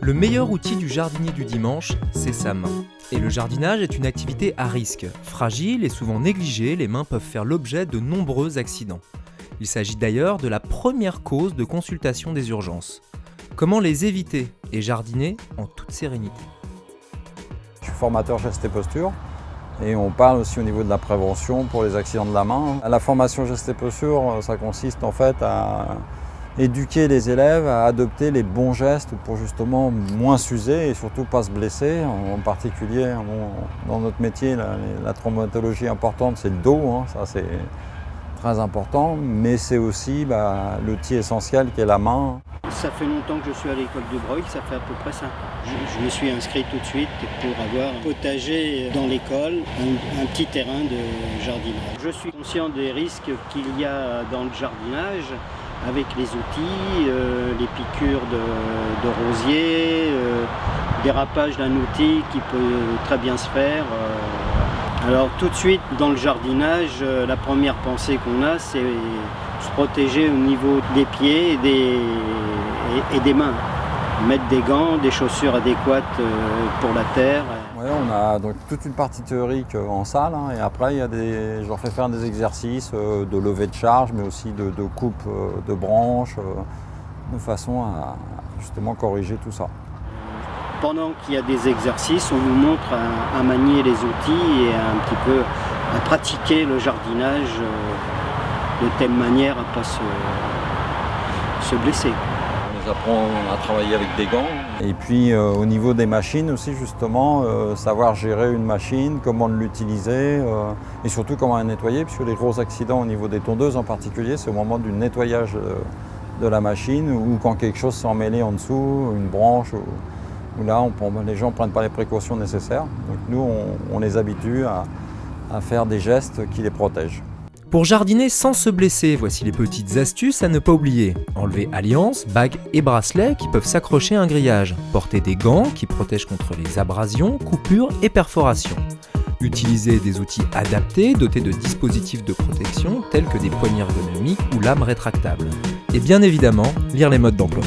Le meilleur outil du jardinier du dimanche, c'est sa main. Et le jardinage est une activité à risque. Fragile et souvent négligée, les mains peuvent faire l'objet de nombreux accidents. Il s'agit d'ailleurs de la première cause de consultation des urgences. Comment les éviter et jardiner en toute sérénité? Je suis formateur gestes et postures et on parle aussi au niveau de la prévention pour les accidents de la main. La formation gestes et postures, ça consiste en fait à éduquer les élèves à adopter les bons gestes pour justement moins s'user et surtout pas se blesser. En particulier, dans notre métier, la traumatologie importante, c'est le dos, ça c'est très important, mais c'est aussi l'outil essentiel qui est la main. Ça fait longtemps que je suis à l'école de Broglie, ça fait à peu près 5 ans. Je me suis inscrit tout de suite pour avoir un potager dans l'école, un petit terrain de jardinage. Je suis conscient des risques qu'il y a dans le jardinage avec les outils, les piqûres de rosier, dérapage d'un outil qui peut très bien se faire. Alors tout de suite dans le jardinage, la première pensée qu'on a, c'est se protéger au niveau des pieds et des mains. Mettre des gants, des chaussures adéquates pour la terre. Ouais, on a donc toute une partie théorique en salle et après je leur fais faire des exercices de levée de charge mais aussi de coupe de branches de façon à justement corriger tout ça. Pendant qu'il y a des exercices, on nous montre à manier les outils et un petit peu à pratiquer le jardinage de telle manière à ne pas se blesser. On les apprend à travailler avec des gants. Et puis au niveau des machines aussi justement, savoir gérer une machine, comment l'utiliser et surtout comment la nettoyer, puisque les gros accidents au niveau des tondeuses en particulier, c'est au moment du nettoyage de la machine ou quand quelque chose s'est emmêlé en dessous, une branche, où là les gens ne prennent pas les précautions nécessaires. Donc nous on les habitue à faire des gestes qui les protègent. Pour jardiner sans se blesser, voici les petites astuces à ne pas oublier. Enlever alliances, bagues et bracelets qui peuvent s'accrocher à un grillage. Porter des gants qui protègent contre les abrasions, coupures et perforations. Utiliser des outils adaptés dotés de dispositifs de protection tels que des poignées ergonomiques ou lames rétractables. Et bien évidemment, lire les modes d'emploi.